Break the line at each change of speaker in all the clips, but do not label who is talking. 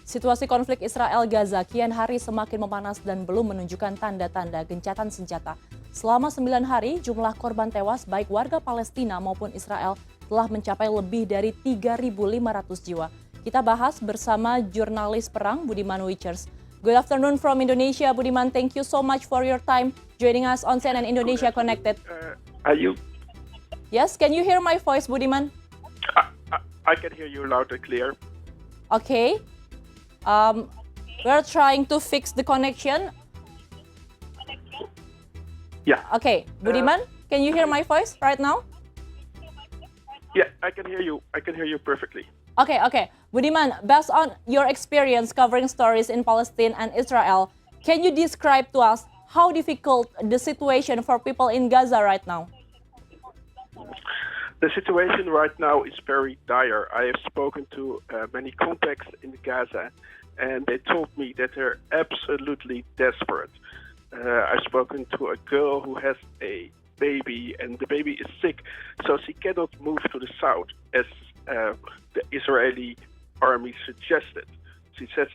Situasi konflik Israel-Gaza kian hari semakin memanas dan belum menunjukkan tanda-tanda gencatan senjata. Selama 9 hari, jumlah korban tewas baik warga Palestina maupun Israel telah mencapai lebih dari 3.500 jiwa. Kita bahas bersama jurnalis perang Budiman Wichers. Good afternoon from Indonesia, Budiman. Thank you so much for your time joining us on CNN Indonesia Connected.
Are you?
Yes, can you hear my voice, Budiman?
I can hear you loud and clear.
Okay. We're trying to fix the connection.
Yeah.
Okay, Budiman, can you hear my voice right now?
Yeah, I can hear you. I can hear you perfectly.
Okay. Budiman, based on your experience covering stories in Palestine and Israel, can you describe to us how difficult the situation for people in Gaza right now?
The situation right now is very dire. I have spoken to many contacts in Gaza, and they told me that they're absolutely desperate. I've spoken to a girl who has a baby, and the baby is sick, so she cannot move to the south, as the Israeli army suggested. She says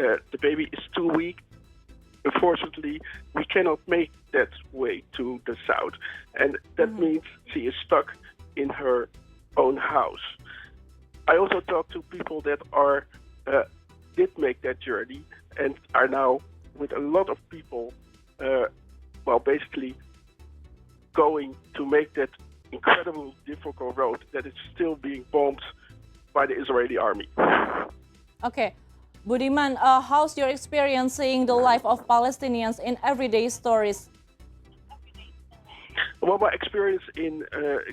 the baby is too weak. Unfortunately, we cannot make that way to the south, and that means she is stuck in her own house. I also talked to people that did make that journey and are now with a lot of people, basically going to make that incredible difficult road that is still being bombed by the Israeli army.
Okay, Budiman, how's your experience seeing the life of Palestinians in everyday stories?
Well, my experience in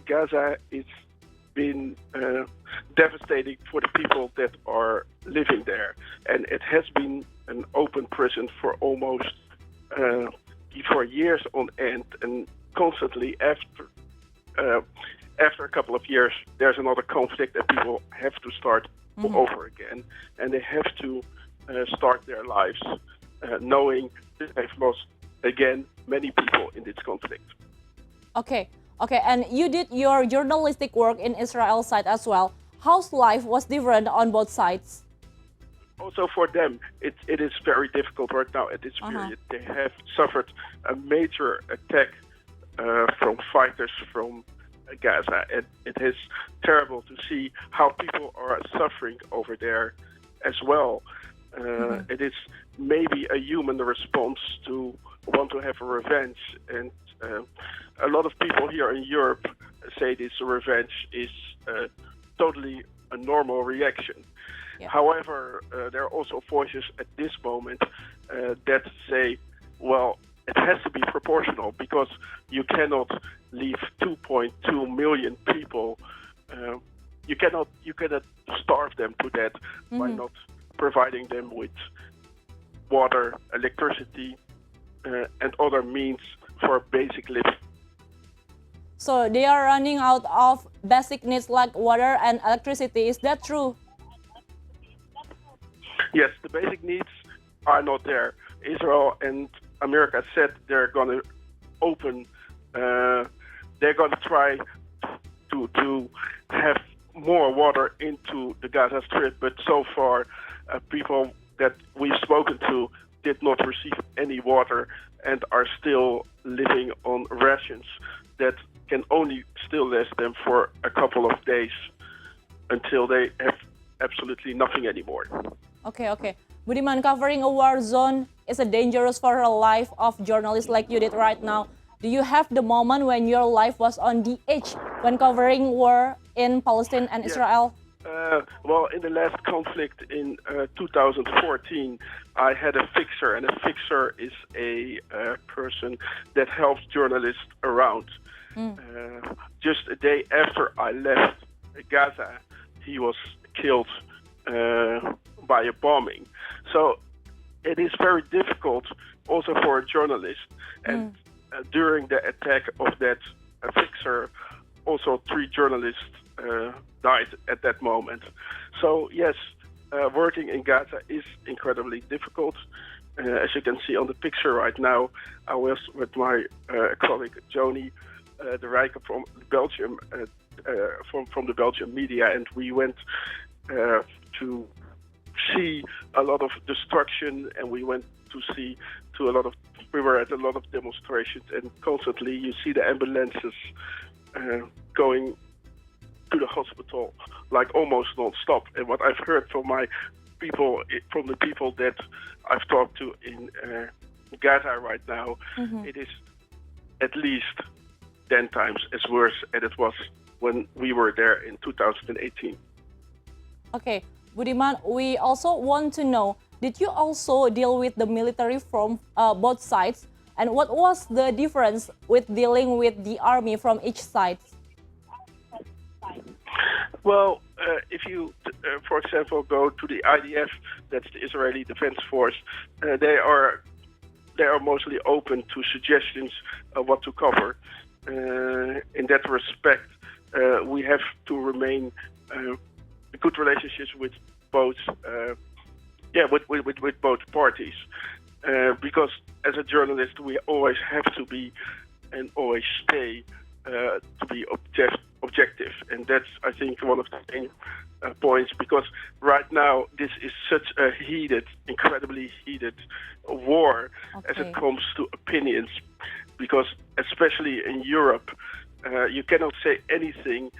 Gaza has been devastating for the people that are living there. And it has been an open prison for almost for years on end. And constantly after a couple of years, there's another conflict that people have to start over again. And they have to start their lives knowing that they've lost, again, many people in this conflict.
Okay, and you did your journalistic work in Israel side as well. How's life was different on both sides?
Also for them, it is very difficult right now at this period. They have suffered a major attack from fighters from Gaza. And it is terrible to see how people are suffering over there as well. It is maybe a human response to want to have a revenge, and a lot of people here in Europe say this revenge is totally a normal reaction.
Yeah.
However, there are also voices at this moment that say, well, it has to be proportional, because you cannot leave 2.2 million people. You cannot starve them to death by not providing them with water, electricity, and other means for basic living.
So they are running out of basic needs like water and electricity. Is that true?
Yes, the basic needs are not there. Israel and America said they're going to open, they're going to try to have more water into the Gaza Strip, but so far people that we've spoken to did not receive any water and are still living on rations that can only still last them for a couple of days until they have absolutely nothing anymore.
Okay. Budiman, covering a war zone is a dangerous for a life of journalists like you did right now. Do you have the moment when your life was on the edge when covering war in Palestine and Israel?
Well, in the last conflict in 2014, I had a fixer, and a fixer is a person that helps journalists around. Just a day after I left Gaza, he was killed by a bombing. So it is very difficult also for a journalist. And during the attack of that fixer, also 3 journalists died at that moment. So yes, working in Gaza is incredibly difficult. As you can see on the picture right now, I was with my colleague Joni de Rijken from Belgium, from the Belgian media, and we went to see a lot of destruction, and we went to see we were at a lot of demonstrations, and constantly you see the ambulances going to the hospital like almost non-stop. And what I've heard from the people that I've talked to in Gaza right now, it is at least 10 times as worse as it was when we were there in 2018.
Okay, Budiman, we also want to know, did you also deal with the military from both sides? And what was the difference with dealing with the army from each side?
Well, if you, for example, go to the IDF, that's the Israeli Defense Force, they are mostly open to suggestions of what to cover. In that respect, we have to remain good relationships with both, with both parties, because as a journalist, we always have to be and always stay to be objective, and that's, I think, one of the main points, because right now this is such a incredibly heated war as it comes to opinions, because especially in Europe, you cannot say anything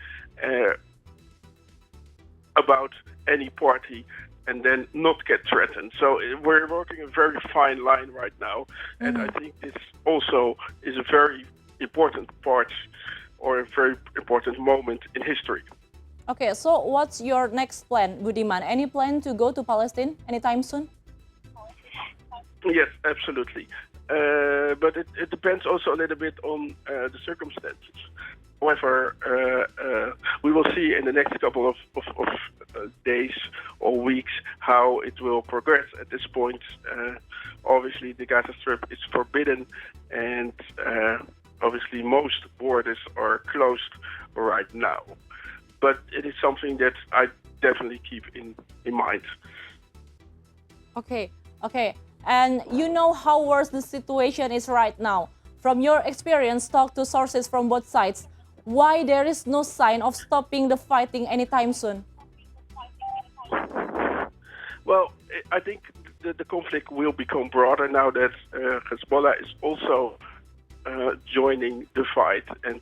about any party and then not get threatened. So we're working a very fine line right now, and I think this also is a very important part or a very important moment in history.
Okay, so what's your next plan, Budiman? Any plan to go to Palestine anytime soon?
Yes, absolutely. But it depends also a little bit on the circumstances. However, we will see in the next couple of days or weeks how it will progress. At this point, obviously the Gaza Strip is forbidden, and obviously most borders are closed right now. But it is something that I definitely keep in mind.
Okay. And you know how worse the situation is right now. From your experience, talk to sources from both sides. Why there is no sign of stopping the fighting anytime soon?
Well, I think the conflict will become broader now that Hezbollah is also joining the fight. And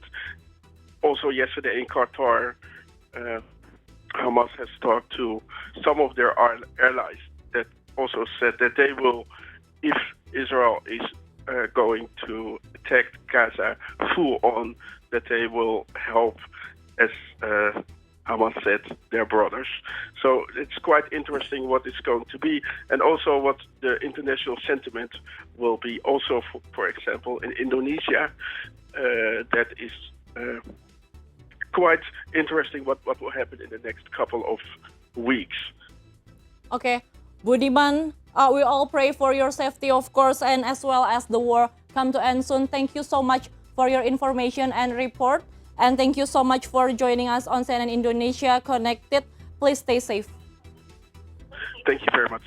also yesterday in Qatar, Hamas has talked to some of their allies that also said that they will, if Israel is going to attack Gaza full on, that they will help, as Hamas said, their brothers. So it's quite interesting what it's going to be, and also what the international sentiment will be. Also, for example, in Indonesia, that is quite interesting what will happen in the next couple of weeks.
Okay, Budiman, we all pray for your safety, of course, and as well as the war come to end soon. Thank you so much for your information and report. And thank you so much for joining us on CNN Indonesia Connected. Please stay safe.
Thank you very much.